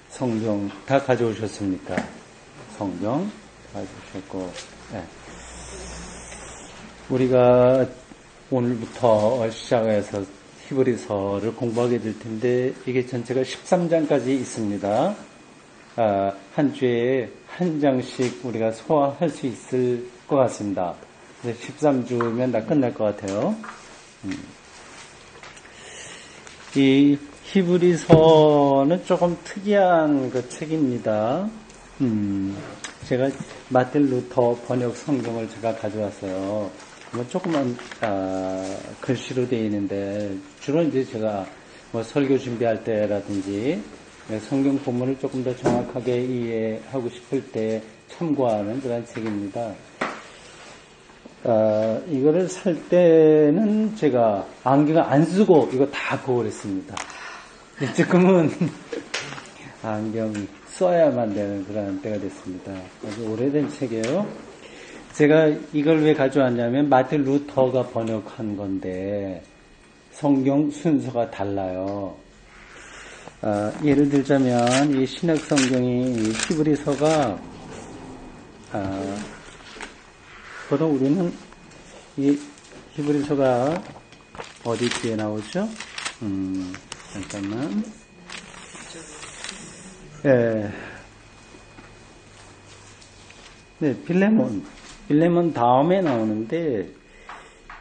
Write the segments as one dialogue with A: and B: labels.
A: 성경 다 가져오셨습니까? 성경 가져오셨고, 네. 우리가 오늘부터 시작해서 히브리서를 공부하게 될 텐데, 이게 전체가 13장까지 있습니다. 한 주에 한 장씩 우리가 소화할 수 있을 것 같습니다. 13주면 다 끝날 것 같아요. 이 히브리서는 조금 특이한 그 책입니다. 제가 마틴 루터 번역 성경을 제가 가져왔어요. 조그만 글씨로 되어 있는데, 주로 이제 제가 뭐 설교 준비할 때라든지 성경 본문을 조금 더 정확하게 이해하고 싶을 때 참고하는 그런 책입니다. 이거를 살 때는 제가 안경을 안 쓰고 이거 다 거울했습니다. 지금은 안경 써야만 되는 그런 때가 됐습니다. 아주 오래된 책이에요. 제가 이걸 왜 가져왔냐면 마틴 루터가 번역한 건데 성경 순서가 달라요. 예를 들자면 이 신약 성경이 히브리서가 보통 우리는 이 히브리서가 어디 뒤에 나오죠? 잠깐만. 네, 빌레몬 다음에 나오는데,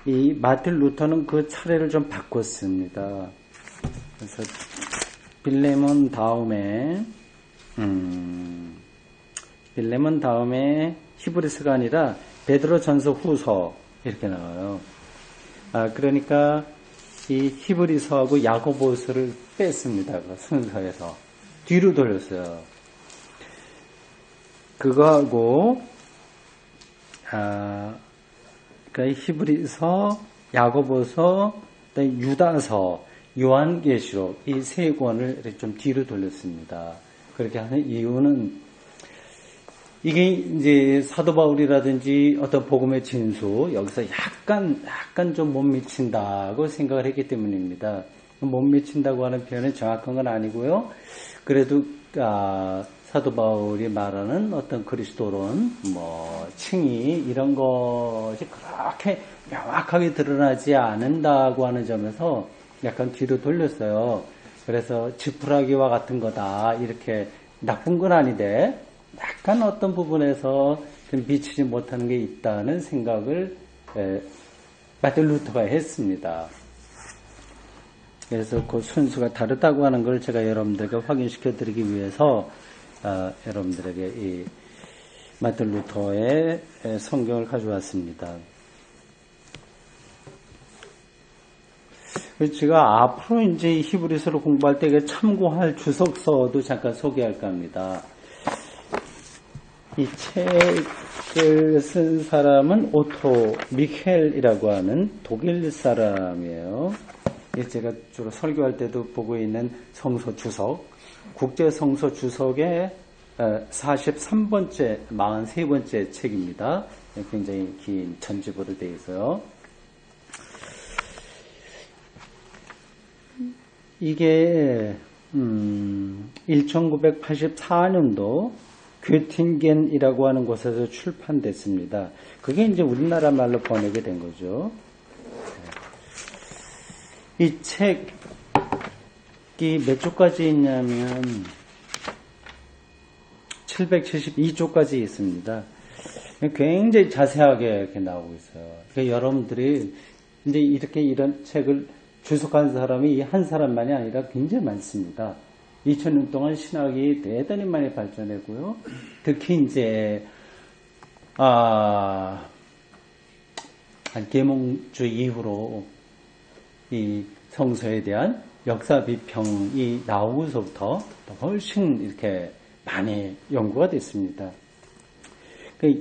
A: 이 마틴 루터는 그 차례를 좀 바꿨습니다. 그래서 빌레몬 다음에 히브리서가 아니라 베드로 전서 후서 이렇게 나와요. 그러니까 이 히브리서하고 야고보서를 뺐습니다. 그 순서에서 뒤로 돌렸어요. 그거하고 그러니까 히브리서, 야고보서, 유다서, 요한계시록 이 세 권을 좀 뒤로 돌렸습니다. 그렇게 하는 이유는 이게 이제 사도 바울이라든지 어떤 복음의 진수 여기서 약간 좀 못 미친다고 생각을 했기 때문입니다. 못 미친다고 하는 표현은 정확한 건 아니고요. 그래도 사도 바울이 말하는 어떤 그리스도론, 칭의 이런 것이 그렇게 명확하게 드러나지 않는다고 하는 점에서 약간 뒤로 돌렸어요. 그래서 지푸라기와 같은 거다 이렇게 나쁜 건 아닌데 약간 어떤 부분에서 좀 미치지 못하는 게 있다는 생각을 마틴 루터가 했습니다. 그래서 그 순수가 다르다고 하는 걸 제가 여러분들에게 확인시켜 드리기 위해서 여러분들에게 이 마틴 루터의 성경을 가져왔습니다. 제가 앞으로 이제 히브리서를 공부할 때 참고할 주석서도 잠깐 소개할까 합니다. 이 책을 쓴 사람은 오토 미켈이라고 하는 독일 사람이에요. 제가 주로 설교할 때도 보고 있는 성서 주석, 국제 성서 주석의 43번째, 43번째 책입니다. 굉장히 긴 전집으로 되어 있어요. 이게 1984년도 괴팅겐이라고 하는 곳에서 출판됐습니다. 그게 이제 우리나라 말로 번역이 된 거죠. 이 책이 몇 조까지 있냐면 772조까지 있습니다. 굉장히 자세하게 이렇게 나오고 있어요. 그러니까 여러분들이 이제 이렇게 이런 책을 주석한 사람이 한 사람만이 아니라 굉장히 많습니다. 2000년 동안 신학이 대단히 많이 발전했고요. 특히 이제 한 계몽주 이후로 이 성서에 대한 역사 비평이 나오고서부터 훨씬 이렇게 많이 연구가 됐습니다.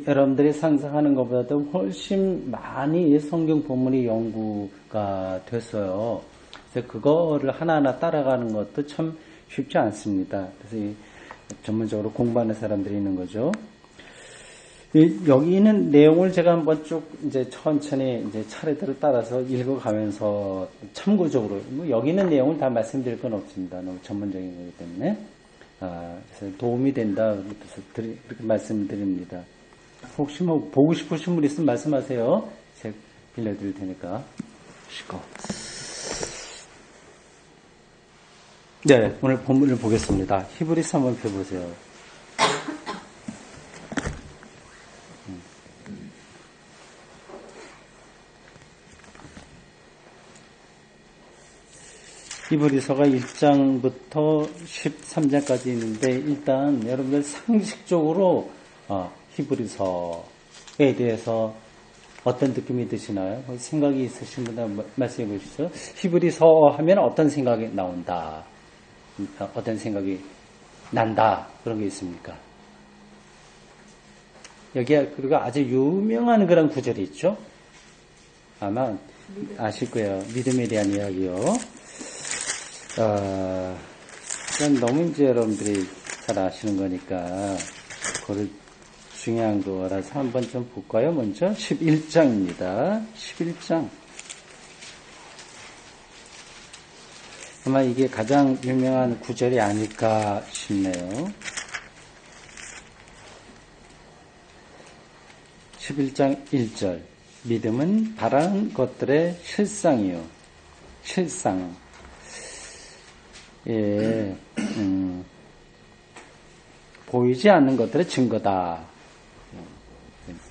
A: 여러분들이 상상하는 것보다도 훨씬 많이 성경 본문이 연구가 됐어요. 그래서 그거를 하나하나 따라가는 것도 참 쉽지 않습니다. 그래서 전문적으로 공부하는 사람들이 있는 거죠. 여기 있는 내용을 제가 한번 쭉 이제 천천히 이제 차례대로 따라서 읽어가면서 참고적으로 뭐 여기 있는 내용을 다 말씀드릴 건 없습니다. 너무 전문적인 거기 때문에 그래서 도움이 된다 그래서 그렇게 말씀드립니다. 혹시 뭐 보고 싶으신 분 있으면 말씀하세요. 책 빌려드릴 테니까. 네, 오늘 본문을 보겠습니다. 히브리서 한번 펴보세요. 히브리서가 1장부터 13장까지 있는데 일단 여러분들 상식적으로 히브리서에 대해서 어떤 느낌이 드시나요? 생각이 있으신 분들 말씀해 보시죠. 히브리서 하면 어떤 생각이 나온다. 어떤 생각이 난다. 그런 게 있습니까? 여기에 그리고 아주 유명한 그런 구절이 있죠. 아마 아실 거예요. 믿음에 대한 이야기요. 이건 너무 이제 여러분들이 잘 아시는 거니까 그걸 중요한 거라서 한번 좀 볼까요? 먼저 11장입니다. 11장. 아마 이게 가장 유명한 구절이 아닐까 싶네요. 11장 1절. 믿음은 바라는 것들의 실상이요. 실상. 예, 보이지 않는 것들의 증거다.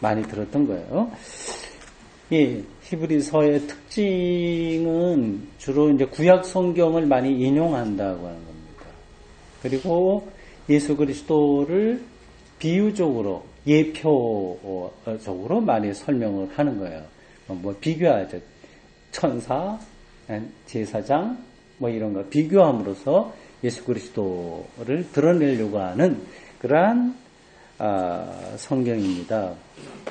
A: 많이 들었던 거예요. 이 히브리서의 특징은 주로 이제 구약 성경을 많이 인용한다고 하는 겁니다. 그리고 예수 그리스도를 비유적으로 예표적으로 많이 설명을 하는 거예요. 뭐 비교하죠. 천사, 제사장, 뭐 이런 거 비교함으로써 예수 그리스도를 드러내려고 하는 그러한 성경입니다.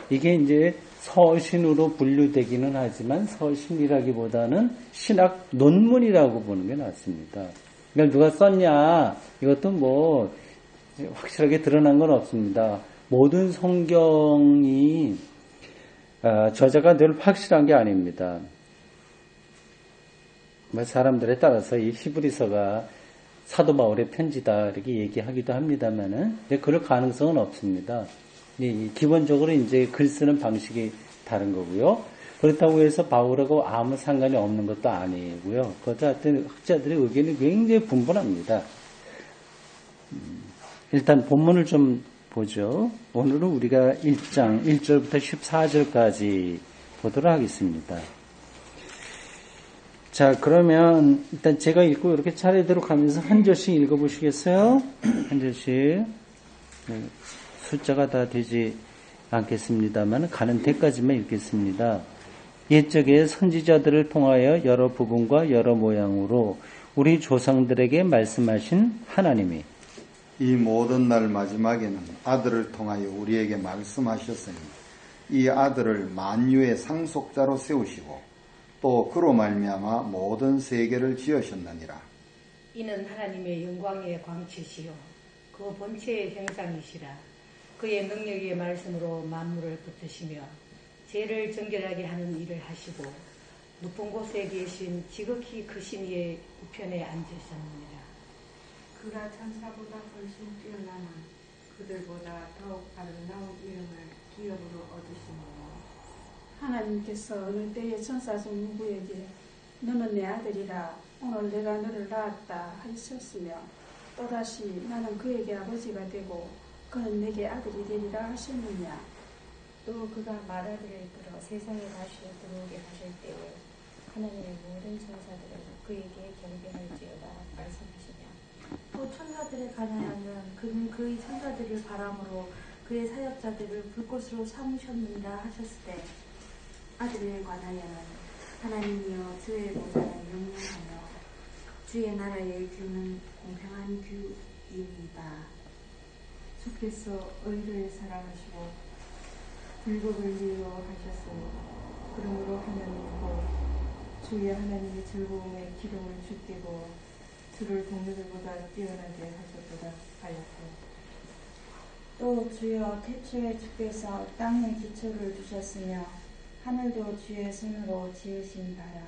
A: 이게 이제 서신으로 분류되기는 하지만 서신이라기보다는 신학 논문이라고 보는 게 낫습니다. 이걸 누가 썼냐 이것도 뭐 확실하게 드러난 건 없습니다. 모든 성경이 저자가 늘 확실한 게 아닙니다. 사람들에 따라서 이 히브리서가 사도 바울의 편지다 이렇게 얘기하기도 합니다만은 그럴 가능성은 없습니다. 기본적으로 이제 글 쓰는 방식이 다른 거고요. 그렇다고 해서 바울하고 아무 상관이 없는 것도 아니고요. 그것도 하여튼 학자들의 의견이 굉장히 분분합니다. 일단 본문을 좀 보죠. 오늘은 우리가 1장 1절부터 14절까지 보도록 하겠습니다. 자, 그러면 일단 제가 읽고 이렇게 차례대로 가면서 한 절씩 읽어보시겠어요? 한 절씩. 숫자가 다 되지 않겠습니다만 가는 데까지만 읽겠습니다. 옛적에 선지자들을 통하여 여러 부분과 여러 모양으로 우리 조상들에게 말씀하신 하나님이
B: 이 모든 날 마지막에는 아들을 통하여 우리에게 말씀하셨으니 이 아들을 만유의 상속자로 세우시고 또 그로 말미암아 모든 세계를 지으셨느니라.
C: 이는 하나님의 영광의 광채시요 그 본체의 형상이시라. 그의 능력의 말씀으로 만물을 붙으시며 죄를 정결하게 하는 일을 하시고 높은 곳에 계신 지극히 크신 이의 우편에 앉으셨느니라.
D: 그가 천사보다 훨씬 뛰어나나 그들보다 더욱 아름다운 이름을 기업으로 얻으시며
E: 하나님께서 어느 때에 천사 중 누구에게 너는 내 아들이라 오늘 내가 너를 낳았다 하셨으며 또다시 나는 그에게 아버지가 되고 그는 내게 아들이 되리라 하셨느냐.
F: 또 그가 맏아들을 들어 세상에 다시 들어오게 하실 때에 하나님의 모든 천사들은 그에게 경배할지어다 말씀하시며
D: 또 천사들에 관하여는 그는 그의 천사들을 바람으로 그의 사역자들을 불꽃으로 삼으셨느니라 하셨을 때 아들에 관하여는 하나님이여 주의 보좌는 영원하며 주의 나라의 규는 공평한 규이니이다. 주께서 의를 사랑하시고 불법을 미워하셨으니 그러므로 하나님 곧 주의 하나님의 즐거움에 기름을 주띠고 주를 동료들보다 뛰어나게 하셨도다 하였고 또 주여 태초에 주께서 땅에 기초를 두셨으며 하늘도 주의 손으로 지으신 바라.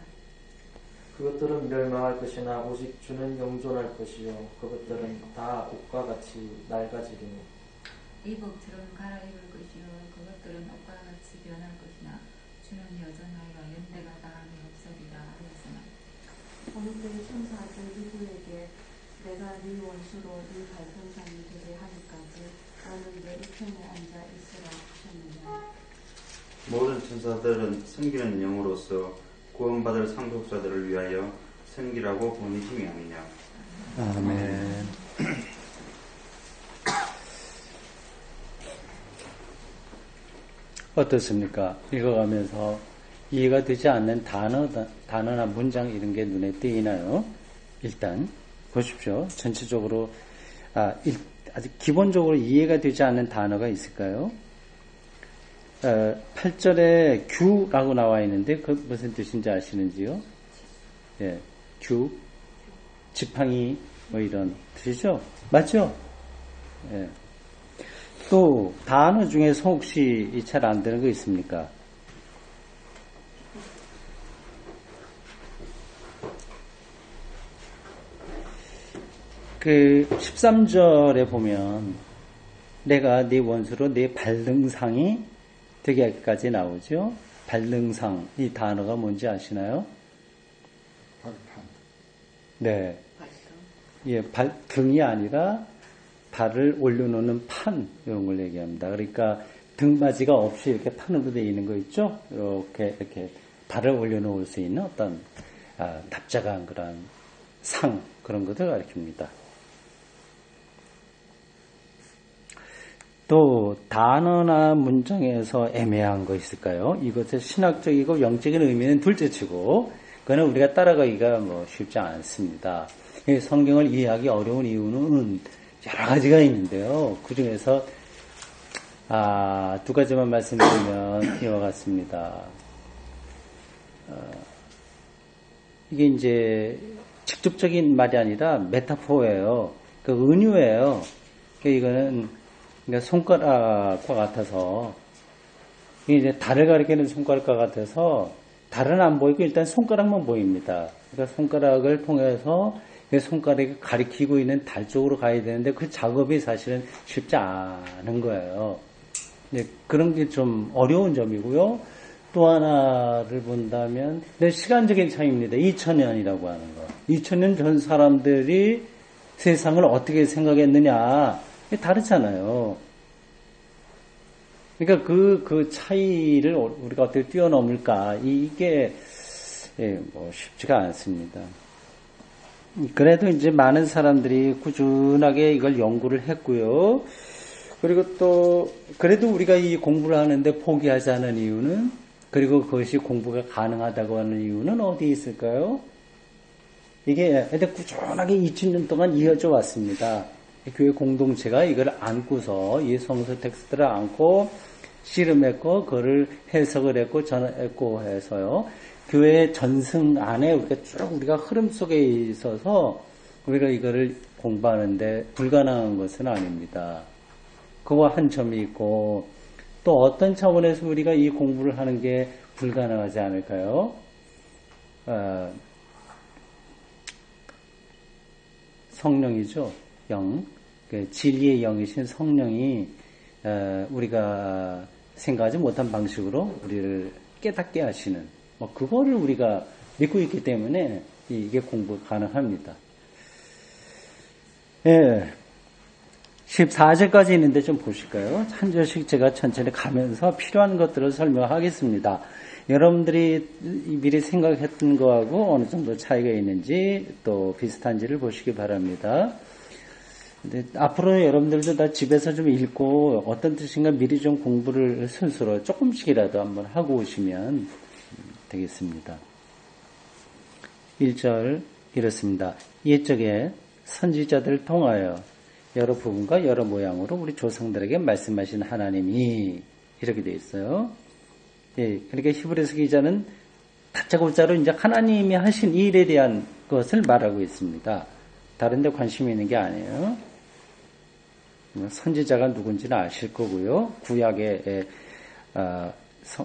G: 그것들은 멸망할 것이나 오직 주는 영존할 것이요 그것들은 다 옷과 같이 낡아지리니
H: 이복처럼 갈아입을 것이요 그것들은 옷과 같이 변할 것이나 주는 여전하여 연대가 다함이 없으리라 하였으나
D: 어느 때의 천사들 누구에게 내가 네 원수로 네 발등상이 되게 하기까지 너는 내 우편에 앉아 있으라 하셨느냐.
I: 모든 천사들은 섬기는 영으로서 구원받을 상속자들을 위하여 섬기라고 보내심이 아니냐.
A: 아멘. 어떻습니까? 읽어가면서 이해가 되지 않는 단어나 문장 이런 게 눈에 띄나요? 일단 보십시오. 전체적으로 아주 기본적으로 이해가 되지 않는 단어가 있을까요? 8절에 규라고 나와 있는데 그 무슨 뜻인지 아시는지요? 예, 규, 지팡이 뭐 이런 뜻이죠? 맞죠? 예. 또 단어 중에서 혹시 잘 안 되는 거 있습니까? 그 13절에 보면 내가 네 원수로 네 발등상이 되게 하기까지 나오죠. 발등상 이 단어가 뭔지 아시나요?
B: 발판.
A: 네. 예, 발등이 아니라 발을 올려놓는 판 이런 걸 얘기합니다. 그러니까 등받이가 없이 이렇게 판으로 되어 있는 거 있죠? 이렇게 발을 올려놓을 수 있는 어떤 납작한 그런 상 그런 것을 가리킵니다. 또 단어나 문장에서 애매한 거 있을까요? 이것의 신학적이고 영적인 의미는 둘째치고 그거는 우리가 따라가기가 쉽지 않습니다. 성경을 이해하기 어려운 이유는 여러 가지가 있는데요. 그 중에서 두 가지만 말씀드리면 이와 같습니다. 이게 이제 직접적인 말이 아니라 메타포예요. 그 은유예요. 이거는 그러니까 손가락과 같아서 이제 달을 가리키는 손가락과 같아서 달은 안 보이고 일단 손가락만 보입니다. 그러니까 손가락을 통해서 손가락이 가리키고 있는 달 쪽으로 가야 되는데 그 작업이 사실은 쉽지 않은 거예요. 그런 게 좀 어려운 점이고요. 또 하나를 본다면 시간적인 차이입니다. 2000년이라고 하는 거. 2000년 전 사람들이 세상을 어떻게 생각했느냐 다르잖아요. 그러니까 그 차이를 우리가 어떻게 뛰어넘을까 이게 쉽지가 않습니다. 그래도 이제 많은 사람들이 꾸준하게 이걸 연구를 했고요. 그리고 또 그래도 우리가 이 공부를 하는데 포기하지 않은 이유는 그리고 그것이 공부가 가능하다고 하는 이유는 어디에 있을까요? 이게 꾸준하게 2000년 동안 이어져 왔습니다. 교회 공동체가 이걸 안고서 이 성서 텍스트를 안고 씨름했고 그거를 해석을 했고 전했고 해서요. 교회 전승 안에 우리가 흐름 속에 있어서 우리가 이거를 공부하는데 불가능한 것은 아닙니다. 그와 한 점이 있고 또 어떤 차원에서 우리가 이 공부를 하는 게 불가능하지 않을까요? 성령이죠. 영. 진리의 영이신 성령이 우리가 생각하지 못한 방식으로 우리를 깨닫게 하시는 그거를 우리가 믿고 있기 때문에 이게 공부가 가능합니다. 예. 14절까지 있는데 좀 보실까요? 한 절씩 제가 천천히 가면서 필요한 것들을 설명하겠습니다. 여러분들이 미리 생각했던 거하고 어느 정도 차이가 있는지 또 비슷한지를 보시기 바랍니다. 근데 앞으로 여러분들도 다 집에서 좀 읽고 어떤 뜻인가 미리 좀 공부를 스스로 조금씩이라도 한번 하고 오시면 되겠습니다. 1절 이렇습니다. 옛적에 선지자들을 통하여 여러 부분과 여러 모양으로 우리 조상들에게 말씀하신 하나님이 이렇게 되어 있어요. 예, 그러니까 히브리서 기자는 다짜고짜로 이제 하나님이 하신 일에 대한 것을 말하고 있습니다. 다른 데 관심이 있는 게 아니에요. 선지자가 누군지는 아실 거고요. 구약의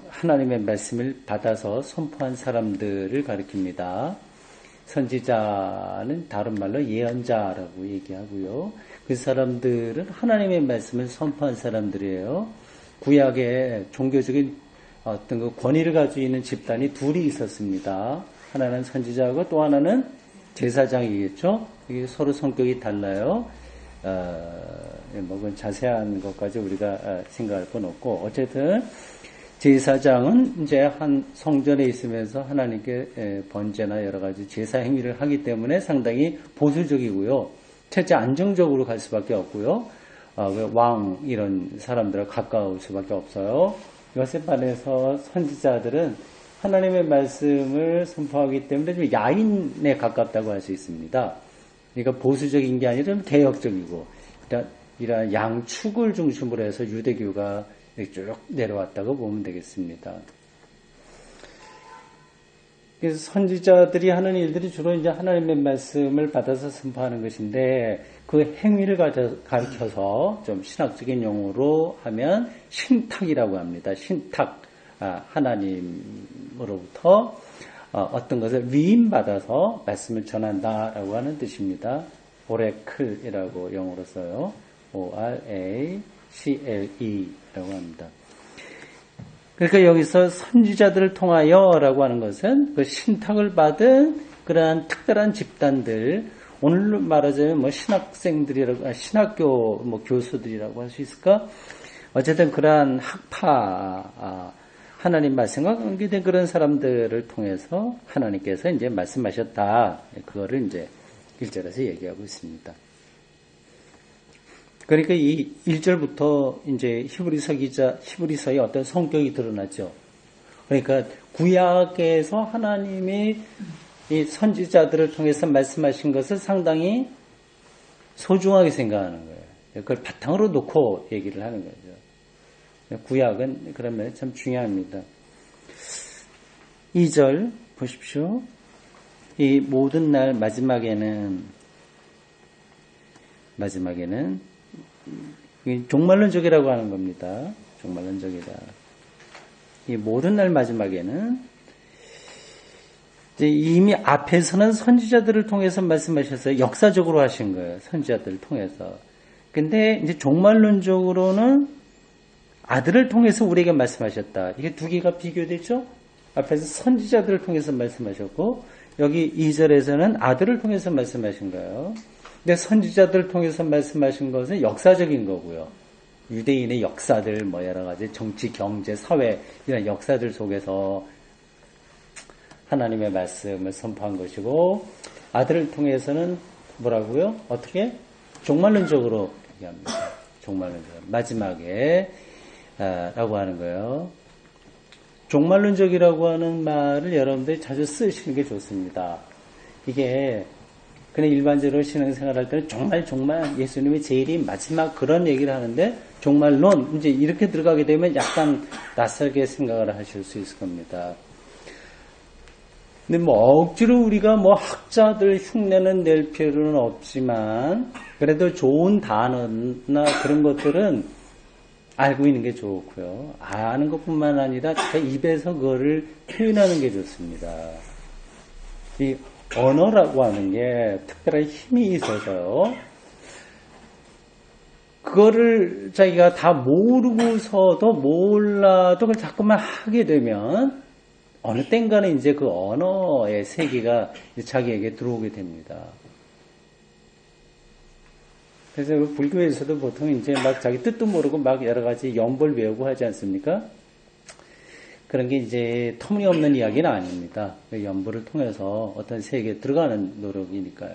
A: 하나님의 말씀을 받아서 선포한 사람들을 가리킵니다. 선지자는 다른 말로 예언자라고 얘기하고요. 그 사람들은 하나님의 말씀을 선포한 사람들이에요. 구약에 종교적인 어떤 그 권위를 가지고 있는 집단이 둘이 있었습니다. 하나는 선지자고 또 하나는 제사장이겠죠. 이게 서로 성격이 달라요. 그건 자세한 것까지 우리가 생각할 건 없고, 어쨌든 제사장은 이제 한 성전에 있으면서 하나님께 번제나 여러 가지 제사 행위를 하기 때문에 상당히 보수적이고요. 첫째, 안정적으로 갈 수밖에 없고요. 왕 이런 사람들과 가까울 수밖에 없어요. 이것에 반해서 선지자들은 하나님의 말씀을 선포하기 때문에 좀 야인에 가깝다고 할 수 있습니다. 그러니까 보수적인 게 아니라 좀 개혁적이고, 이런 양축을 중심으로 해서 유대교가 쭉 내려왔다고 보면 되겠습니다. 그래서 선지자들이 하는 일들이 주로 이제 하나님의 말씀을 받아서 선포하는 것인데, 그 행위를 가르쳐서 좀 신학적인 용어로 하면 신탁이라고 합니다. 신탁. 하나님으로부터 어떤 것을 위임받아서 말씀을 전한다라고 하는 뜻입니다. 오레클이라고 영어로 써요. O-R-A-C-L-E라고 합니다. 그러니까 여기서 선지자들을 통하여라고 하는 것은 그 신탁을 받은 그러한 특별한 집단들, 오늘로 말하자면 뭐 신학생들이라고, 신학교 뭐 교수들이라고 할 수 있을까? 어쨌든 그러한 학파, 하나님 말씀과 관계된 그런 사람들을 통해서 하나님께서 이제 말씀하셨다. 그거를 이제 1절에서 얘기하고 있습니다. 그러니까 이 1절부터 이제 히브리서의 어떤 성격이 드러나죠. 그러니까 구약에서 하나님이 이 선지자들을 통해서 말씀하신 것을 상당히 소중하게 생각하는 거예요. 그걸 바탕으로 놓고 얘기를 하는 거죠. 구약은 그러면 참 중요합니다. 2절 보십시오. 이 모든 날 마지막에는 종말론적이라고 하는 겁니다. 종말론적이다. 이 모든 날 마지막에는 이제 이미 앞에서는 선지자들을 통해서 말씀하셨어요. 역사적으로 하신 거예요. 선지자들을 통해서. 근데 이제 종말론적으로는 아들을 통해서 우리에게 말씀하셨다. 이게 두 개가 비교되죠? 앞에서 선지자들을 통해서 말씀하셨고, 여기 2절에서는 아들을 통해서 말씀하신 거예요. 근데 선지자들을 통해서 말씀하신 것은 역사적인 거고요. 유대인의 역사들, 뭐 여러 가지 정치, 경제, 사회, 이런 역사들 속에서 하나님의 말씀을 선포한 것이고, 아들을 통해서는 뭐라고요? 어떻게? 종말론적으로 얘기합니다. 종말론적으로. 마지막에 라고 하는 거예요. 종말론적이라고 하는 말을 여러분들이 자주 쓰시는 게 좋습니다. 이게 그냥 일반적으로 신앙생활할 때는 정말 예수님이 제일이 마지막 그런 얘기를 하는데, 종말론 이제 이렇게 들어가게 되면 약간 낯설게 생각을 하실 수 있을 겁니다. 근데 뭐 억지로 우리가 뭐 학자들 흉내는 낼 필요는 없지만, 그래도 좋은 단어나 그런 것들은 알고 있는 게 좋고요. 아는 것뿐만 아니라 제 입에서 그거를 표현하는 게 좋습니다. 이 언어라고 하는 게 특별한 힘이 있어서요. 그거를 자기가 다 모르고서도 몰라도 그걸 자꾸만 하게 되면 어느 땐가는 이제 그 언어의 세계가 자기에게 들어오게 됩니다. 그래서 불교에서도 보통 이제 막 자기 뜻도 모르고 막 여러 가지 연벌 외우고 하지 않습니까? 그런 게 이제 터무니없는 이야기는 아닙니다. 연벌을 통해서 어떤 세계에 들어가는 노력이니까요.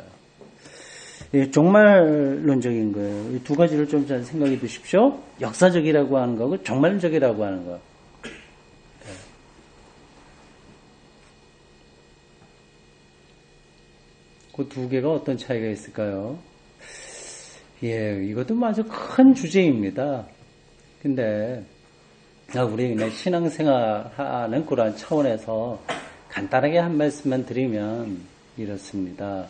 A: 종말론적인 거예요. 이 두 가지를 좀 잘 생각해 두십시오. 역사적이라고 하는 거고 종말론적이라고 하는 거. 그 두 개가 어떤 차이가 있을까요? 이것도 아주 큰 주제입니다. 근데 우리 그냥 신앙생활하는 그런 차원에서 간단하게 한 말씀만 드리면 이렇습니다.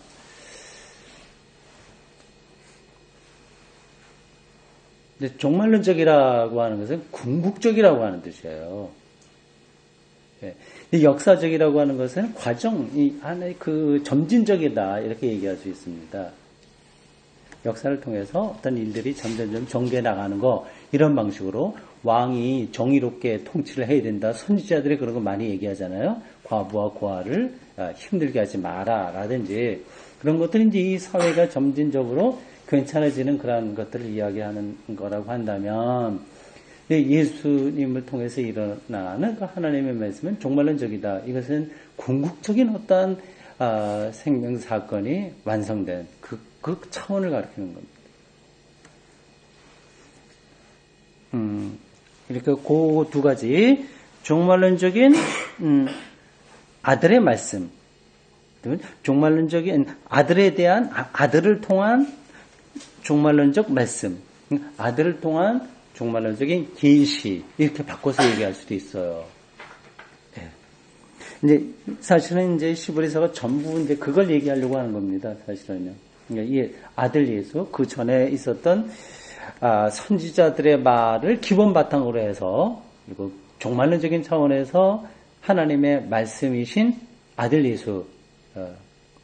A: 근데 종말론적이라고 하는 것은 궁극적이라고 하는 뜻이에요. 예. 역사적이라고 하는 것은 과정이 하나의 그 점진적이다 이렇게 얘기할 수 있습니다. 역사를 통해서 어떤 일들이 점점점 전개해 나가는 거 이런 방식으로 왕이 정의롭게 통치를 해야 된다. 선지자들이 그런 거 많이 얘기하잖아요. 과부와 고아를 힘들게 하지 마라 라든지 그런 것들이 이제 이 사회가 점진적으로 괜찮아지는 그런 것들을 이야기하는 거라고 한다면 예수님을 통해서 일어나는 그 하나님의 말씀은 종말론적이다. 이것은 궁극적인 어떤 생명 사건이 완성된 그 차원을 가리키는 겁니다. 그러니까 그 두 가지 종말론적인 아들의 말씀, 종말론적인 아들에 대한 아들을 통한 종말론적 말씀, 아들을 통한 종말론적인 계시 이렇게 바꿔서 얘기할 수도 있어요. 네. 이제 사실은 이제 시브리서가 전부 이제 그걸 얘기하려고 하는 겁니다. 사실은요. 그러니까 이 아들 예수 그 전에 있었던 선지자들의 말을 기본 바탕으로 해서 그리고 종말론적인 차원에서 하나님의 말씀이신 아들 예수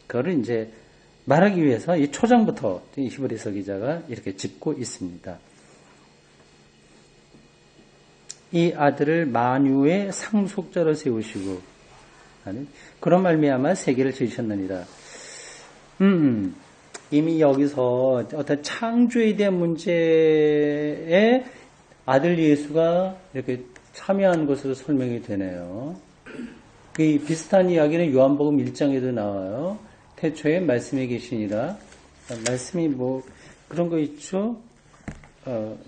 A: 그거를 이제 말하기 위해서 이 초장부터 히브리서 기자가 이렇게 짚고 있습니다. 이 아들을 만유의 상속자로 세우시고 그런 말미암아 세계를 지으셨느니라. 이미 여기서 어떤 창조에 대한 문제에 아들 예수가 이렇게 참여한 것으로 설명이 되네요. 이 비슷한 이야기는 요한복음 1장에도 나와요. 태초에 말씀이 계시니라. 말씀이 뭐 그런 거 있죠.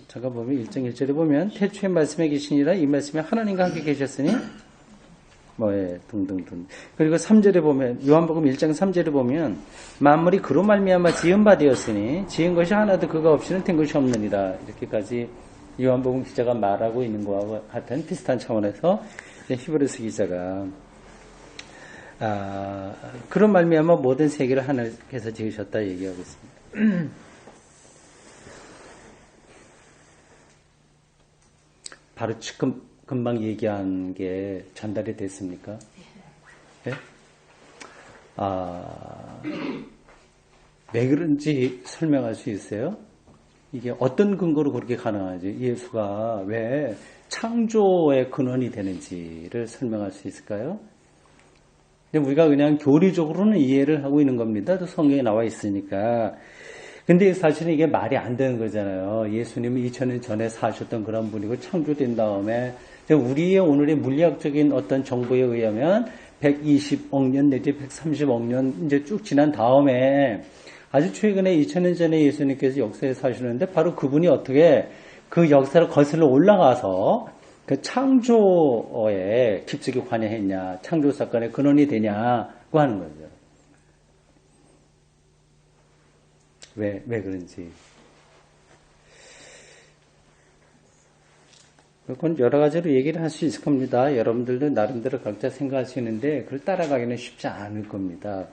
A: 잠깐 보면 1장 1절에 보면 태초에 말씀에 계시니라 이 말씀이 하나님과 함께 계셨으니 뭐에 등등등. 그리고 3절에 보면 요한복음 1장 3절에 보면 만물이 그로 말미암아 지은 바 되었으니 지은 것이 하나도 그가 없이는 된 것이 없느니라. 이렇게까지 요한복음 기자가 말하고 있는 것과 같은 비슷한 차원에서 히브리서 기자가 그런 말미암아 모든 세계를 하나님께서 지으셨다 얘기하고 있습니다. 바로 지금 금방 얘기한 게 전달이 됐습니까? 네? 왜 그런지 설명할 수 있어요? 이게 어떤 근거로 그렇게 가능하지? 예수가 왜 창조의 근원이 되는지를 설명할 수 있을까요? 근데 우리가 그냥 교리적으로는 이해를 하고 있는 겁니다. 또 성경에 나와 있으니까. 근데 사실은 이게 말이 안 되는 거잖아요. 예수님은 2000년 전에 사셨던 그런 분이고 창조된 다음에 우리의 오늘의 물리학적인 어떤 정보에 의하면 120억 년 내지 130억 년 이제 쭉 지난 다음에 아주 최근에 2000년 전에 예수님께서 역사에 사시는데 바로 그분이 어떻게 그 역사를 거슬러 올라가서 그 창조에 깊숙이 관여했냐, 창조 사건의 근원이 되냐고 하는 거죠. 왜 그런지. 그건 여러 가지로 얘기를 할 수 있을 겁니다. 여러분들도 나름대로 각자 생각하시는데 그걸 따라가기는 쉽지 않을 겁니다.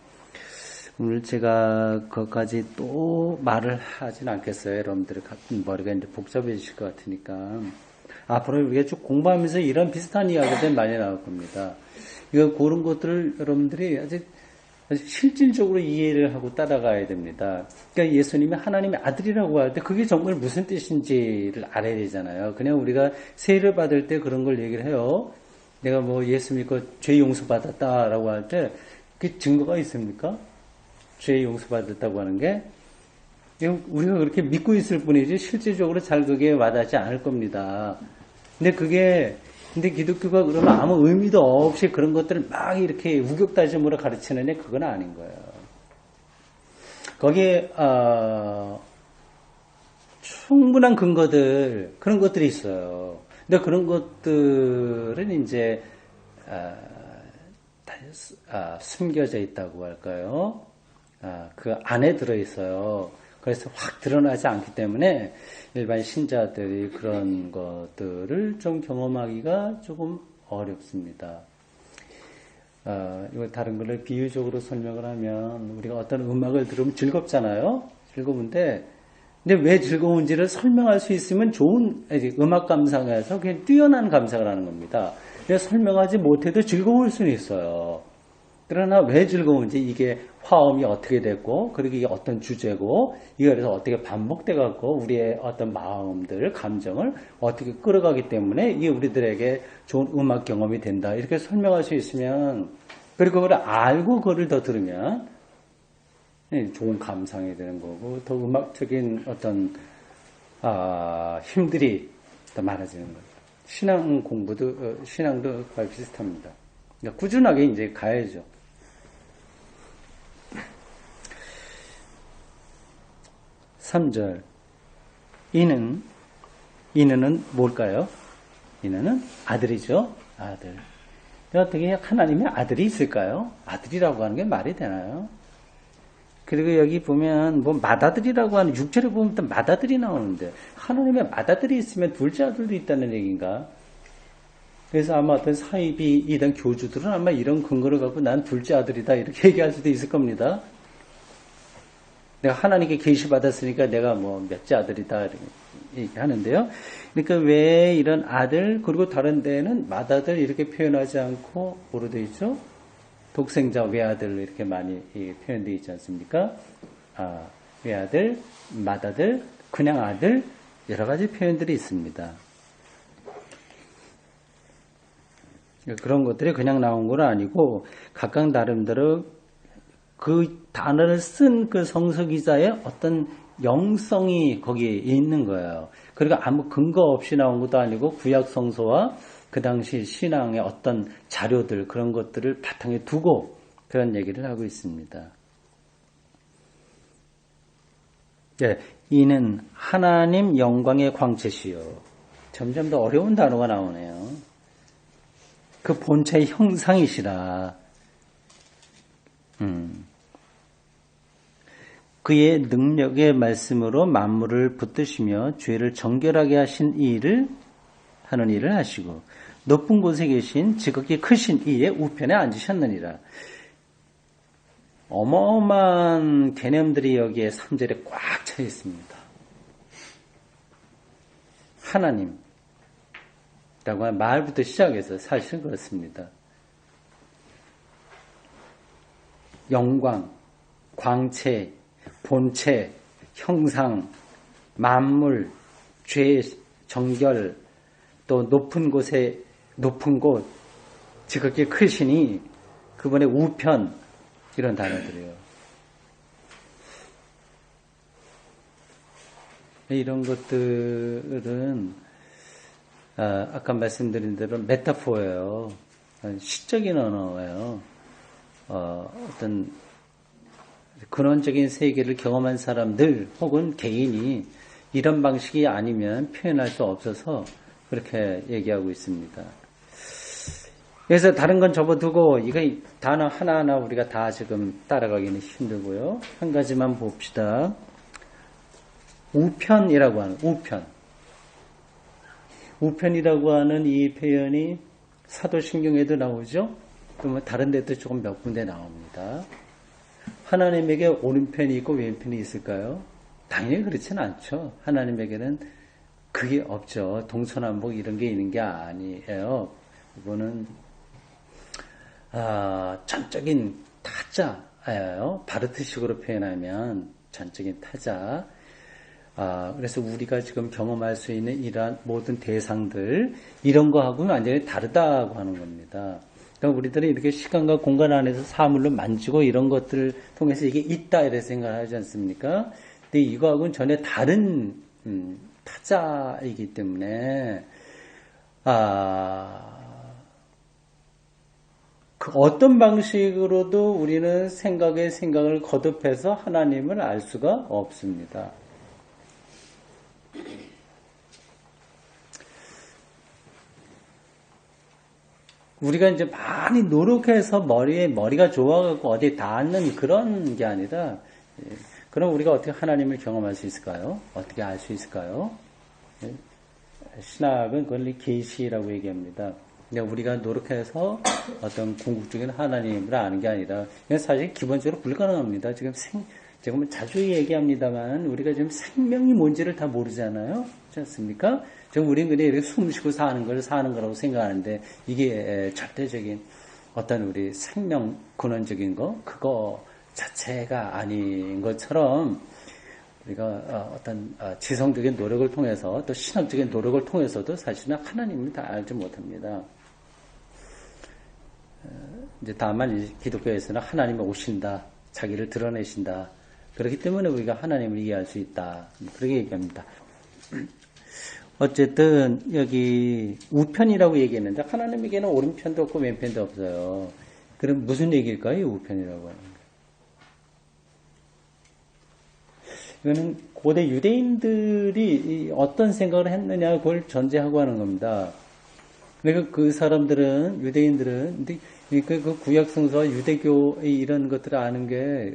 A: 오늘 제가 그것까지 또 말을 하진 않겠어요. 여러분들의 머리가 이제 복잡해지실 것 같으니까. 앞으로 우리가 쭉 공부하면서 이런 비슷한 이야기들 많이 나올 겁니다. 이거 그런 것들을 여러분들이 아주 실질적으로 이해를 하고 따라가야 됩니다. 그러니까 예수님이 하나님의 아들이라고 할 때 그게 정말 무슨 뜻인지를 알아야 되잖아요. 그냥 우리가 세례를 받을 때 그런 걸 얘기를 해요. 내가 뭐 예수 믿고 죄 용서 받았다라고 할 때 그 증거가 있습니까? 죄 용서 받았다고 하는 게 우리가 그렇게 믿고 있을 뿐이지 실질적으로 잘 그게 와닿지 않을 겁니다. 근데 기독교가 그러면 아무 의미도 없이 그런 것들을 막 이렇게 우격다짐으로 가르치는 애 그건 아닌 거예요. 거기에 충분한 근거들 그런 것들이 있어요. 근데 그런 것들은 이제 숨겨져 있다고 할까요? 그 안에 들어 있어요. 그래서 확 드러나지 않기 때문에 일반 신자들이 그런 것들을 좀 경험하기가 조금 어렵습니다. 이거 다른 걸로 비유적으로 설명을 하면 우리가 어떤 음악을 들으면 즐겁잖아요. 즐거운데 근데 왜 즐거운지를 설명할 수 있으면 좋은 음악 감상에서 그냥 뛰어난 감상을 하는 겁니다. 설명하지 못해도 즐거울 수는 있어요. 그러나 왜 즐거운지 이게 화음이 어떻게 됐고 그리고 이게 어떤 주제고 이거 그래서 어떻게 반복돼 갖고 우리의 어떤 마음들 감정을 어떻게 끌어가기 때문에 이게 우리들에게 좋은 음악 경험이 된다 이렇게 설명할 수 있으면 그리고 그걸 알고 그걸 더 들으면 좋은 감상이 되는 거고 더 음악적인 어떤 힘들이 더 많아지는 거예요. 신앙 공부도 신앙도 거의 비슷합니다. 그러니까 꾸준하게 이제 가야죠. 3절 이는 뭘까요? 이는 아들이죠. 아들. 어떻게 하나님의 아들이 있을까요? 아들이라고 하는 게 말이 되나요? 그리고 여기 보면 뭐 맏아들이라고 하는 6절에 보면 또 맏아들이 나오는데 하나님의 맏아들이 있으면 둘째 아들도 있다는 얘기인가? 그래서 아마 어떤 사이비이던 교주들은 아마 이런 근거를 갖고 난 둘째 아들이다 이렇게 얘기할 수도 있을 겁니다. 내가 하나님께 계시받았으니까 내가 뭐 몇째 아들이다 이렇게 얘기하는데요. 그러니까 왜 이런 아들 그리고 다른 데는 맏아들 이렇게 표현하지 않고 뭐로 되어 있죠? 독생자 외아들 이렇게 많이 표현되어 있지 않습니까? 외아들, 맏아들, 그냥 아들 여러 가지 표현들이 있습니다. 그런 것들이 그냥 나온 건 아니고 각각 나름대로 그 단어를 쓴 그 성서 기자의 어떤 영성이 거기에 있는 거예요. 그러니까 아무 근거 없이 나온 것도 아니고 구약 성서와 그 당시 신앙의 어떤 자료들 그런 것들을 바탕에 두고 그런 얘기를 하고 있습니다. 네, 이는 하나님 영광의 광채시요. 점점 더 어려운 단어가 나오네요. 그 본체의 형상이시라. 그의 능력의 말씀으로 만물을 붙드시며 죄를 정결하게 하신 이를 하는 일을 하시고 높은 곳에 계신 지극히 크신 이의 우편에 앉으셨느니라. 어마어마한 개념들이 여기에 3절에 꽉 차 있습니다. 하나님 라고 하는 말부터 시작해서 사실은 그렇습니다. 영광, 광채, 본체, 형상, 만물, 죄, 정결, 또 높은 곳에 높은 곳, 지극히 크시니 그분의 우편 이런 단어들이에요. 이런 것들은 아까 말씀드린 대로 메타포예요. 시적인 언어예요. 어떤 근원적인 세계를 경험한 사람들 혹은 개인이 이런 방식이 아니면 표현할 수 없어서 그렇게 얘기하고 있습니다. 그래서 다른 건 접어두고 이거 단어 하나하나 우리가 다 지금 따라가기는 힘들고요. 한 가지만 봅시다. 우편이라고 하는 우편. 우편이라고 하는 이 표현이 사도신경에도 나오죠. 그러면 다른 데도 조금 몇 군데 나옵니다. 하나님에게 오른편이 있고 왼편이 있을까요? 당연히 그렇지는 않죠. 하나님에게는 그게 없죠. 동서남북 이런 게 있는 게 아니에요. 이거는 전적인 타자예요. 바르트식으로 표현하면 전적인 타자. 그래서 우리가 지금 경험할 수 있는 이러한 모든 대상들 이런 거하고는 완전히 다르다고 하는 겁니다. 그러니까 우리들은 이렇게 시간과 공간 안에서 사물로 만지고 이런 것들을 통해서 이게 있다 이렇게 생각하지 않습니까? 근데 이거하고는 전혀 다른 타자이기 때문에 그 어떤 방식으로도 우리는 생각을 거듭해서 하나님을 알 수가 없습니다. 우리가 이제 많이 노력해서 머리가 좋아갖고 어디에 닿는 그런 게 아니라, 그럼 우리가 어떻게 하나님을 경험할 수 있을까요? 어떻게 알 수 있을까요? 신학은 그걸 계시라고 얘기합니다. 그러니까 우리가 노력해서 어떤 궁극적인 하나님을 아는 게 아니라, 사실 기본적으로 불가능합니다. 지금 제가 뭐 자주 얘기합니다만 우리가 지금 생명이 뭔지를 다 모르잖아요. 그렇지 않습니까? 지금 우리는 그냥 이렇게 숨 쉬고 사는 거라고 생각하는데 이게 절대적인 어떤 우리 생명 근원적인 거 그거 자체가 아닌 것처럼 우리가 어떤 지성적인 노력을 통해서 또 신학적인 노력을 통해서도 사실은 하나님을 다 알지 못합니다. 이제 다만 기독교에서는 하나님이 오신다, 자기를 드러내신다. 그렇기 때문에 우리가 하나님을 이해할 수 있다. 그렇게 얘기합니다. 어쨌든 여기 우편이라고 얘기했는데 하나님에게는 오른편도 없고 왼편도 없어요. 그럼 무슨 얘기일까요? 우편이라고 하는 게. 이거는 고대 유대인들이 어떤 생각을 했느냐 그걸 전제하고 하는 겁니다. 그러니까 그 사람들은 유대인들은 그 구약 성서와 유대교의 이런 것들을 아는 게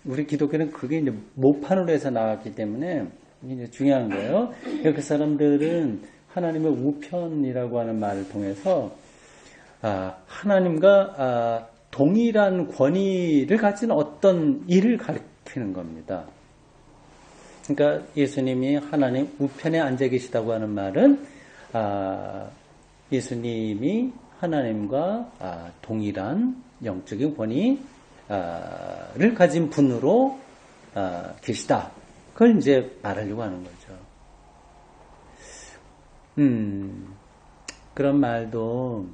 A: 우리 기독교는 그게 이제 모판으로 해서 나왔기 때문에 이제 중요한 거예요. 그 사람들은 하나님의 우편이라고 하는 말을 통해서 하나님과 동일한 권위를 가진 어떤 일을 가리키는 겁니다. 그러니까 예수님이 하나님 우편에 앉아 계시다고 하는 말은 예수님이 하나님과 동일한 영적인 권위를 가진 분으로 계시다. 그걸 이제 말하려고 하는 거죠. 그런 말도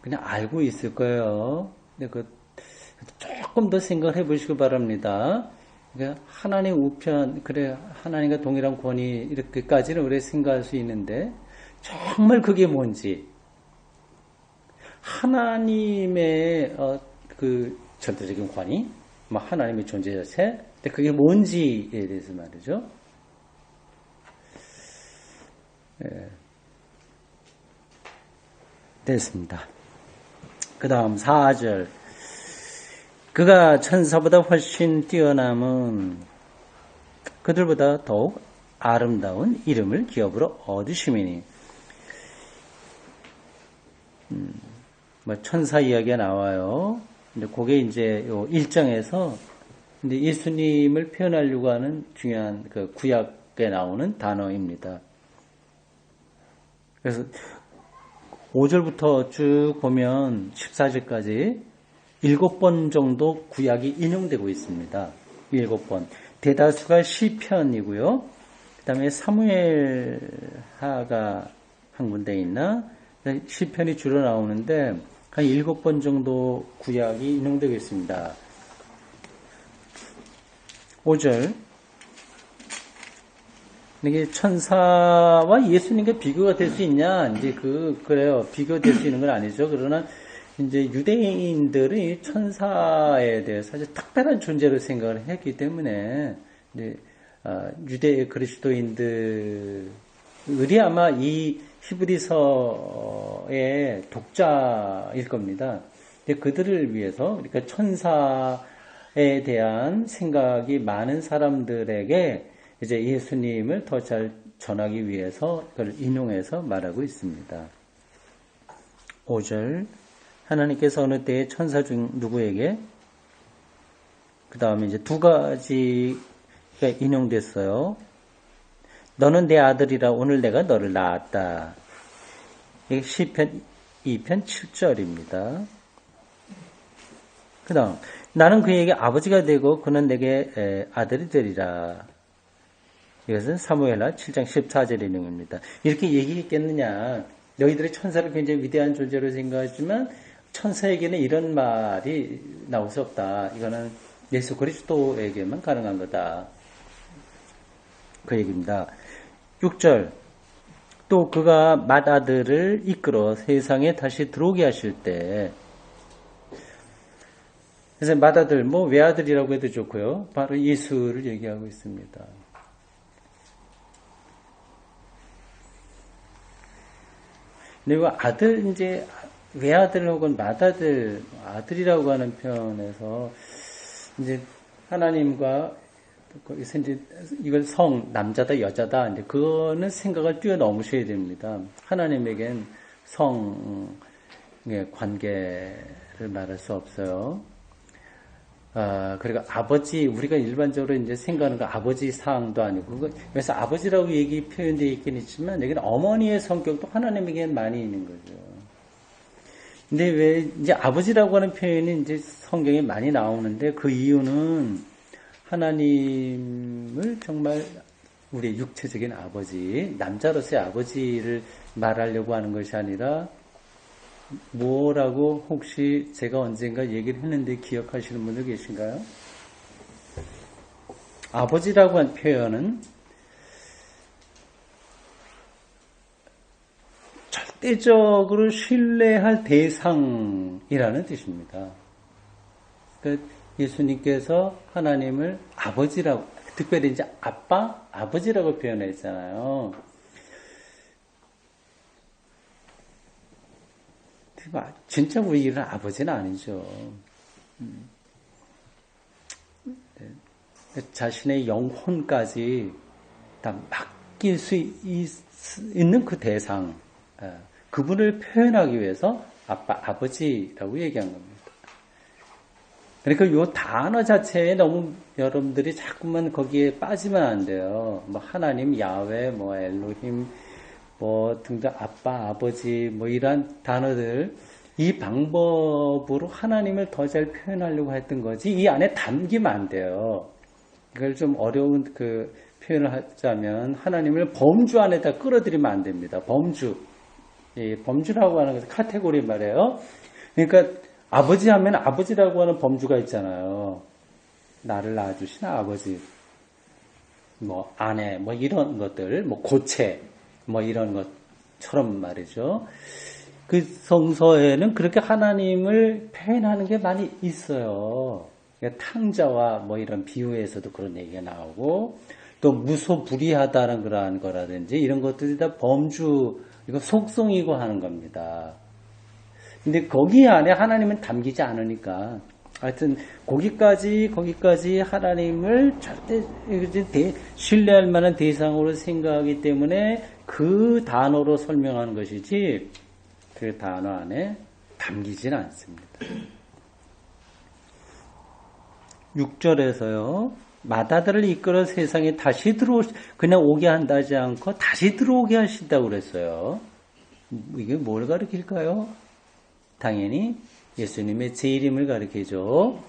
A: 그냥 알고 있을 거예요. 근데 조금 더 생각을 해보시기 바랍니다. 그러니까 하나님 우편, 그래 하나님과 동일한 권위 이렇게까지는 우리가 생각할 수 있는데 정말 그게 뭔지 하나님의 그 절대적인 권위, 하나님의 존재 자체, 근데 그게 뭔지에 대해서 말이죠. 예. 됐습니다. 그 다음 4절. 그가 천사보다 훨씬 뛰어남은 그들보다 더욱 아름다운 이름을 기업으로 얻으심이니. 천사 이야기가 나와요. 근데 그게 이제 요 1장에서 근데 예수님을 표현하려고 하는 중요한 그 구약에 나오는 단어입니다. 그래서 5절부터 쭉 보면 14절까지 7번 정도 구약이 인용되고 있습니다. 7번. 대다수가 시편이고요. 그 다음에 사무엘하가 한 군데 있나? 시편이 주로 나오는데 한 7번 정도 구약이 인용되고 있습니다. 5절. 이게 천사와 예수님과 비교가 될 수 있냐? 이제 그래요. 비교될 수 있는 건 아니죠. 그러나 이제 유대인들이 천사에 대해서 아주 특별한 존재로 생각을 했기 때문에 이제 유대 그리스도인들이 아마 이 히브리서의 독자일 겁니다. 근데 그들을 위해서 그러니까 천사에 대한 생각이 많은 사람들에게 이제 예수님을 더 잘 전하기 위해서 그걸 인용해서 말하고 있습니다. 5절. 하나님께서 어느 때에 천사 중 누구에게 그 다음에 이제 두 가지가 인용됐어요. 너는 내 아들이라 오늘 내가 너를 낳았다. 이게 시편 2편 7절입니다. 그 다음 나는 그에게 아버지가 되고 그는 내게 아들이 되리라. 이것은 사무엘하 7장 14절 인용입니다. 이렇게 얘기했겠느냐. 너희들이 천사를 굉장히 위대한 존재로 생각하지만 천사에게는 이런 말이 나올 수 없다. 이거는 예수 그리스도에게만 가능한 거다. 그 얘기입니다. 6절. 또 그가 맏아들을 이끌어 세상에 다시 들어오게 하실 때, 그래서 맏아들, 외아들이라고 해도 좋고요. 바로 예수를 얘기하고 있습니다. 그리고 아들, 이제 외아들 혹은 맏아들, 아들이라고 하는 표현에서 이제 하나님과 거기서 이제 이걸 남자다 여자다 이제 그거는 생각을 뛰어넘으셔야 됩니다. 하나님에겐 성의 관계를 말할 수 없어요. 그리고 아버지, 우리가 일반적으로 이제 생각하는 거 아버지 사항도 아니고, 그래서 아버지라고 얘기 표현되어 있긴 있지만, 여기는 어머니의 성격도 하나님에게 많이 있는 거죠. 근데 왜, 이제 아버지라고 하는 표현이 이제 성경에 많이 나오는데, 그 이유는 하나님을 정말 우리의 육체적인 아버지, 남자로서의 아버지를 말하려고 하는 것이 아니라, 뭐라고 혹시 제가 언젠가 얘기를 했는데 기억하시는 분들 계신가요? 아버지라고 한 표현은 절대적으로 신뢰할 대상이라는 뜻입니다. 그러니까 예수님께서 하나님을 아버지라고, 특별히 이제 아빠, 아버지라고 표현했잖아요. 진짜 우리는 아버지는 아니죠. 자신의 영혼까지 다 맡길 수 있는 그 대상, 그분을 표현하기 위해서 아빠, 아버지라고 얘기한 겁니다. 그러니까 이 단어 자체에 너무 여러분들이 자꾸만 거기에 빠지면 안 돼요. 뭐 하나님, 야훼, 뭐 엘로힘, 뭐 등등 아빠, 아버지 뭐 이런 단어들 이 방법으로 하나님을 더 잘 표현하려고 했던 거지 이 안에 담기면 안 돼요. 이걸 좀 어려운 그 표현을 하자면 하나님을 범주 안에다 끌어들이면 안 됩니다. 범주. 이 범주라고 하는 것은 카테고리 말이에요. 그러니까 아버지 하면 아버지라고 하는 범주가 있잖아요. 나를 낳아주신 아버지, 뭐 아내, 뭐 이런 것들, 뭐 고체, 뭐 이런 것처럼 말이죠. 그 성서에는 그렇게 하나님을 표현하는 게 많이 있어요. 그러니까 탕자와 뭐 이런 비유에서도 그런 얘기가 나오고 또 무소불위하다는 그러한 거라든지 이런 것들이 다 범주, 이거 속성이고 하는 겁니다. 근데 거기 안에 하나님은 담기지 않으니까 하여튼 거기까지 하나님을 절대 신뢰할 만한 대상으로 생각하기 때문에 그 단어로 설명하는 것이지 그 단어 안에 담기지는 않습니다. 6절에서요. 마다들을 이끌어 세상에 다시 그냥 오게 한다지 않고 다시 들어오게 하신다고 그랬어요. 이게 뭘 가르칠까요? 당연히 예수님의 재림을 가르치죠.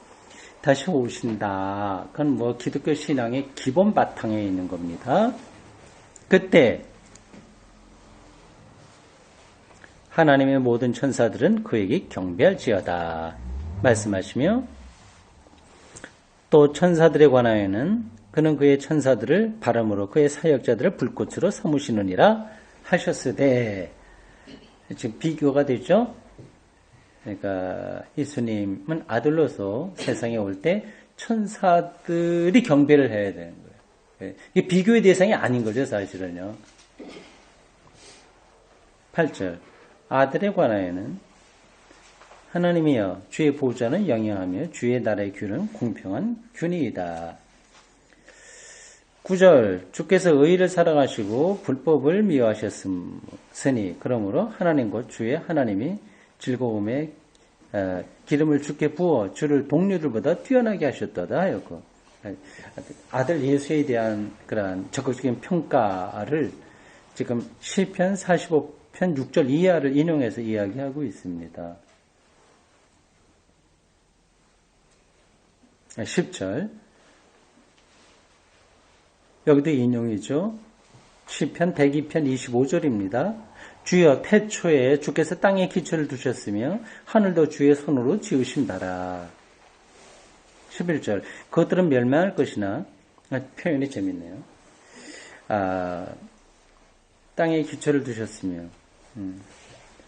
A: 다시 오신다. 그건 뭐 기독교 신앙의 기본 바탕에 있는 겁니다. 그때 하나님의 모든 천사들은 그에게 경배할지어다 말씀하시며 또 천사들에 관하여는 그는 그의 천사들을 바람으로 그의 사역자들을 불꽃으로 삼으시느니라 하셨으되 지금 비교가 되죠. 그러니까 예수님은 아들로서 세상에 올 때 천사들이 경배를 해야 되는 거예요. 이게 비교의 대상이 아닌 거죠, 사실은요. 8절 아들에 관하여는 하나님이여 주의 보좌는 영영하며 주의 나라의 균은 공평한 균이이다. 9절 주께서 의를 사랑하시고 불법을 미워하셨으니 그러므로 하나님 곧 주의 하나님이 즐거움에 기름을 주께 부어 주를 동료들보다 뛰어나게 하셨다다 하였고 아들 예수에 대한 그러한 적극적인 평가를 지금 시편 45편 6절 이하를 인용해서 이야기하고 있습니다. 10절 여기도 인용이죠. 시편 102편 25절입니다. 주여 태초에 주께서 땅에 기초를 두셨으며 하늘도 주의 손으로 지으신다라. 11절 그것들은 멸망할 것이나 표현이 재밌네요. 땅에 기초를 두셨으며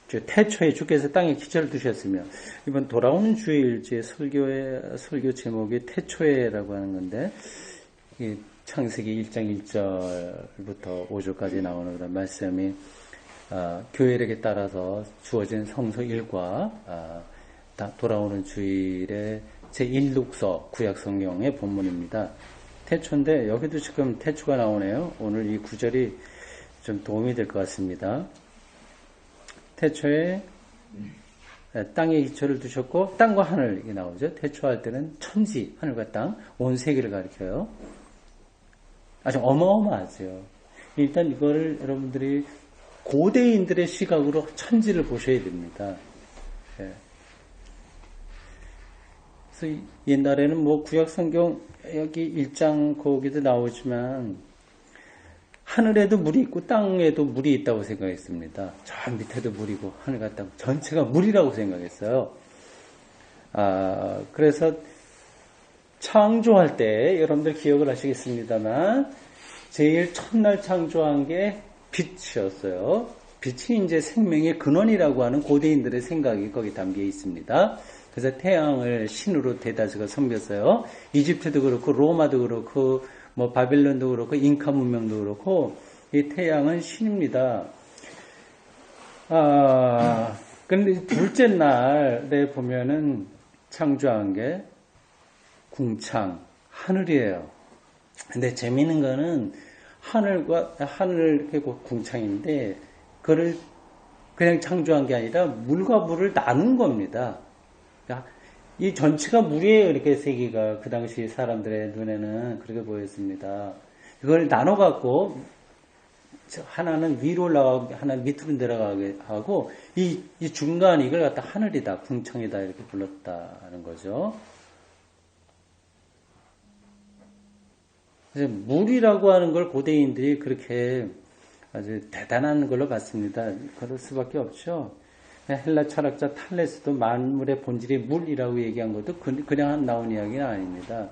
A: 태초에 주께서 땅에 기초를 두셨으며 이번 돌아오는 주일제 설교 제목이 태초에라고 하는 건데 창세기 1장 1절부터 5절까지 나오는 그런 말씀이 교회력에 따라서 주어진 성서 1과 돌아오는 주일의 제1독서 구약성경의 본문입니다. 태초인데 여기도 지금 태초가 나오네요. 오늘 이 구절이 좀 도움이 될 것 같습니다. 태초에 땅에 기초를 두셨고 땅과 하늘 이게 나오죠. 태초할 때는 천지, 하늘과 땅, 온 세계를 가리켜요. 아주 어마어마하죠. 일단 이거를 여러분들이 고대인들의 시각으로 천지를 보셔야 됩니다. 예. 그래서 옛날에는 뭐 구약 성경 여기 1장 거기도 나오지만 하늘에도 물이 있고 땅에도 물이 있다고 생각했습니다. 저 밑에도 물이고 하늘과 땅 전체가 물이라고 생각했어요. 그래서 창조할 때 여러분들 기억을 하시겠습니다만 제일 첫날 창조한 게 빛이었어요. 빛이 이제 생명의 근원이라고 하는 고대인들의 생각이 거기 담겨 있습니다. 그래서 태양을 신으로 대다수가 섬겼어요. 이집트도 그렇고 로마도 그렇고 뭐 바빌론도 그렇고 잉카 문명도 그렇고 이 태양은 신입니다. 근데 둘째 날에 보면은 창조한 게 궁창, 하늘이에요. 근데 재미있는 거는 하늘 궁창인데 그걸 그냥 창조한 게 아니라 물과 물을 나눈 겁니다. 그러니까 이 전체가 물이에요. 이렇게 세계가 그 당시 사람들의 눈에는 그렇게 보였습니다. 이걸 나눠갖고 하나는 위로 올라가고 하나는 밑으로 내려가게 하고 이 중간 이걸 갖다 하늘이다, 궁창이다 이렇게 불렀다는 거죠. 그래서 물이라고 하는 걸 고대인들이 그렇게 아주 대단한 걸로 봤습니다. 그럴 수밖에 없죠. 헬라 철학자 탈레스도 만물의 본질이 물이라고 얘기한 것도 그냥 나온 이야기는 아닙니다.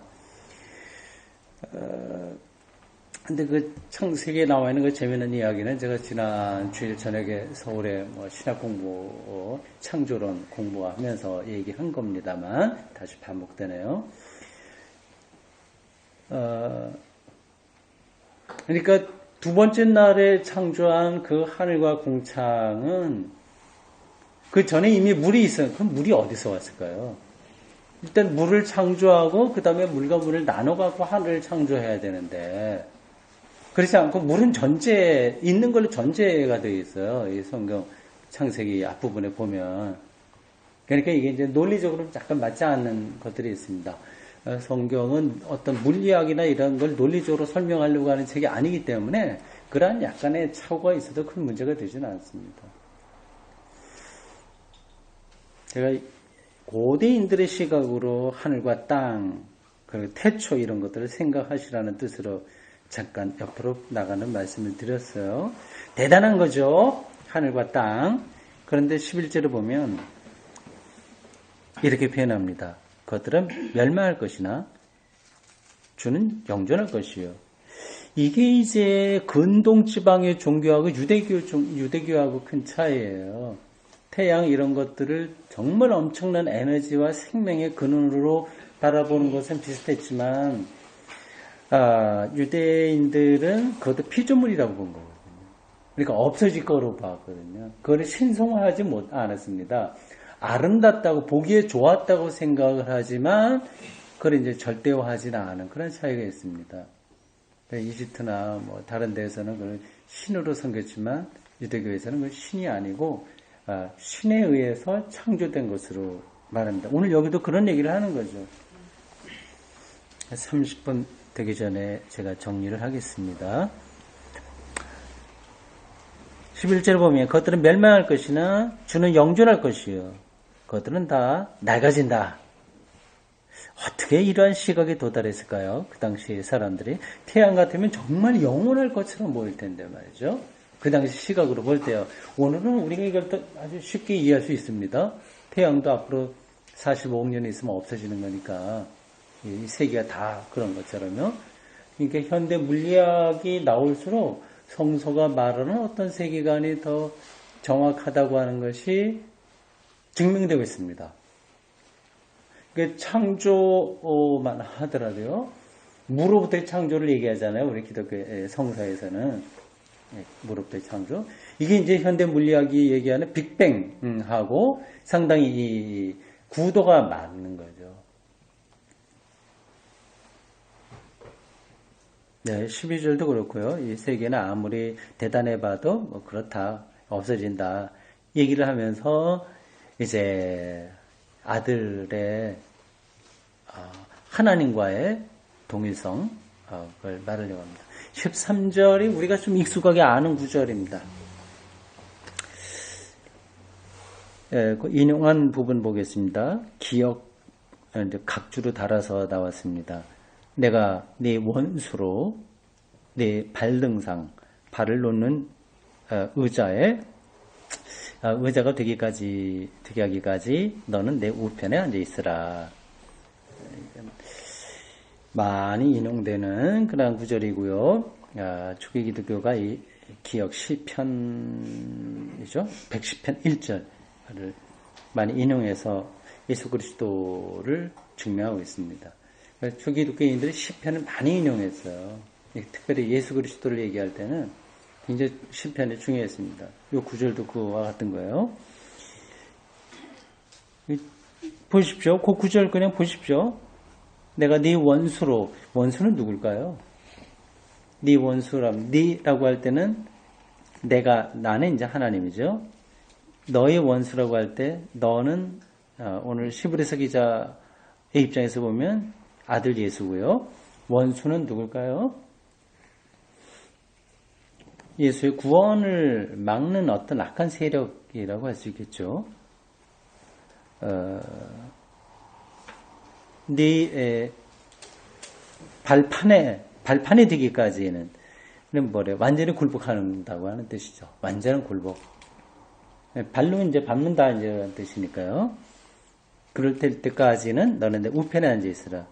A: 근데 그 창세기에 나와 있는 그 재미있는 이야기는 제가 지난 주일 저녁에 서울에 뭐 신학 공부, 창조론 공부하면서 얘기한 겁니다만 다시 반복되네요. 그러니까 두 번째 날에 창조한 그 하늘과 궁창은 그 전에 이미 물이 있어요. 그럼 물이 어디서 왔을까요? 일단 물을 창조하고 그 다음에 물과 물을 나눠갖고 하늘을 창조해야 되는데 그렇지 않고 물은 전제 있는 걸로 전제가 되어 있어요. 이 성경 창세기 앞부분에 보면 그러니까 이게 이제 논리적으로 약간 맞지 않는 것들이 있습니다. 성경은 어떤 물리학이나 이런 걸 논리적으로 설명하려고 하는 책이 아니기 때문에 그러한 약간의 착오가 있어도 큰 문제가 되지는 않습니다. 제가 고대인들의 시각으로 하늘과 땅, 그리고 태초 이런 것들을 생각하시라는 뜻으로 잠깐 옆으로 나가는 말씀을 드렸어요. 대단한 거죠. 하늘과 땅. 그런데 11절을 보면 이렇게 표현합니다. 그것들은 멸망할 것이나 주는 영존할 것이요. 이게 이제 근동지방의 종교하고 유대교하고 큰 차이예요. 태양 이런 것들을 정말 엄청난 에너지와 생명의 근원으로 바라보는 것은 비슷했지만 유대인들은 그것도 피조물이라고 본 거거든요. 그러니까 없어질 거로 봤거든요. 그걸 신성화하지 않았습니다. 아름답다고 보기에 좋았다고 생각을 하지만 그걸 이제 절대화하지는 않은 그런 차이가 있습니다. 이집트나 뭐 다른 데에서는 그걸 신으로 섬겼지만 유대교에서는 그건 신이 아니고 신에 의해서 창조된 것으로 말합니다. 오늘 여기도 그런 얘기를 하는 거죠. 30분 되기 전에 제가 정리를 하겠습니다. 11절 보면 그것들은 멸망할 것이나 주는 영존할 것이요. 그것들은 다 낡아진다. 어떻게 이러한 시각에 도달했을까요? 그 당시 사람들이 태양 같으면 정말 영원할 것처럼 보일 텐데 말이죠. 그 당시 시각으로 볼 때요. 오늘은 우리가 이걸 아주 쉽게 이해할 수 있습니다. 태양도 앞으로 45억 년이 있으면 없어지는 거니까 이 세계가 다 그런 것처럼요. 그러니까 현대 물리학이 나올수록 성서가 말하는 어떤 세계관이 더 정확하다고 하는 것이 증명되고 있습니다. 그러니까 창조만 하더라도요. 무로부터의 창조를 얘기하잖아요. 우리 기독교 성서에서는. 무로부터의 창조. 이게 이제 현대 물리학이 얘기하는 빅뱅하고 상당히 이 구도가 맞는 거죠. 네, 12절도 그렇고요. 이 세계는 아무리 대단해봐도 뭐 그렇다, 없어진다 얘기를 하면서 이제 아들의 하나님과의 동일성 그걸 말하려고 합니다. 13절이 우리가 좀 익숙하게 아는 구절입니다. 그 인용한 부분 보겠습니다. 기억 각주로 달아서 나왔습니다. 내가 네 원수로 네 발등상 발을 놓는 의자에 의자가 되게 하기까지 너는 내 우편에 앉아 있으라. 많이 인용되는 그런 구절이고요. 초기 기독교가 이 기억 시편이죠. 110편 1절을 많이 인용해서 예수 그리스도를 증명하고 있습니다. 초기 기독교인들이 시편을 많이 인용했어요. 특별히 예수 그리스도를 얘기할 때는 굉장히 시편이 중요했습니다. 이 구절도 그와 같은 거예요. 보십시오. 그 구절 그냥 보십시오. 내가 네 원수로, 원수는 누굴까요? 네 원수람, 네라고 할 때는 나는 이제 하나님이죠. 너의 원수라고 할 때 너는 오늘 시브리서 기자의 입장에서 보면 아들 예수고요. 원수는 누굴까요? 예수의 구원을 막는 어떤 악한 세력이라고 할 수 있겠죠. 네 발판에 되기까지는 뭐래 완전히 굴복한다고 하는 뜻이죠. 완전한 굴복. 발로 이제 밟는다 이제 뜻이니까요. 그럴 때까지는 너는 내 우편에 앉아 있으라.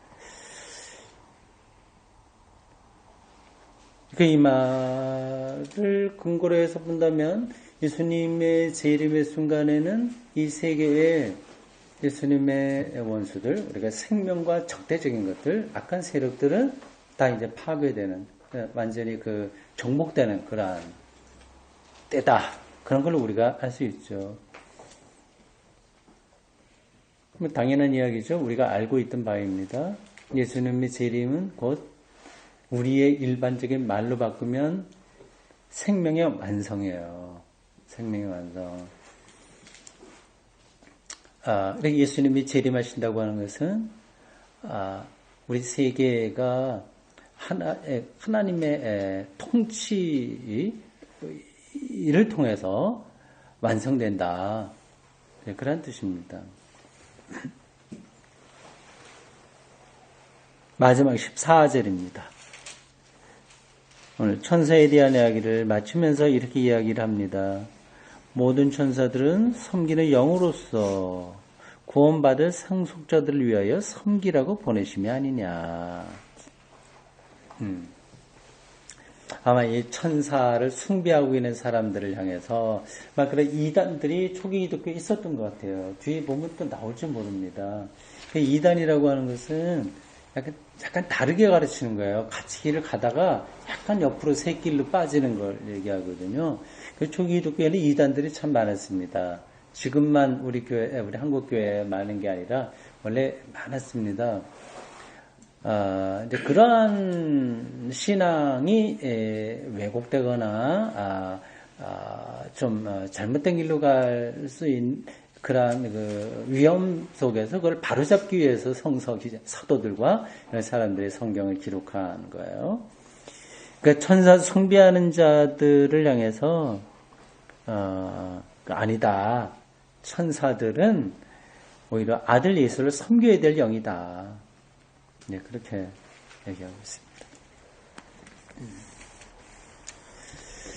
A: 이 말을 근거로 해서 본다면 예수님의 재림의 순간에는 이 세계에 예수님의 원수들, 우리가 생명과 적대적인 것들, 악한 세력들은 다 이제 파괴되는, 완전히 정복되는 그러한 때다. 그런 걸 우리가 알 수 있죠. 당연한 이야기죠. 우리가 알고 있던 바입니다. 예수님의 재림은 곧 우리의 일반적인 말로 바꾸면 생명의 완성이에요. 생명의 완성. 예수님이 재림하신다고 하는 것은 우리 세계가 하나님의 통치를 통해서 완성된다. 그런 뜻입니다. 마지막 14절입니다. 오늘 천사에 대한 이야기를 마치면서 이렇게 이야기를 합니다. 모든 천사들은 섬기는 영으로서 구원받을 상속자들을 위하여 섬기라고 보내심이 아니냐. 아마 이 천사를 숭배하고 있는 사람들을 향해서 막 그런 이단들이 초기 기독교에 있었던 것 같아요. 뒤에 보면 또 나올지 모릅니다. 이단이라고 하는 것은 약간 다르게 가르치는 거예요. 같이 길을 가다가 약간 옆으로 새 길로 빠지는 걸 얘기하거든요. 초기 기독교에는 이단들이 참 많았습니다. 지금만 우리 한국 교회에 많은 게 아니라 원래 많았습니다. 이제 그러한 신앙이 왜곡되거나 좀 잘못된 길로 갈 수 있는 그러한 위험 속에서 그걸 바로잡기 위해서 사도들과 이런 사람들이 성경을 기록한 거예요. 그러니까 천사 숭배하는 자들을 향해서 아니다. 천사들은 오히려 아들 예수를 섬겨야 될 영이다. 네, 그렇게 얘기하고 있습니다.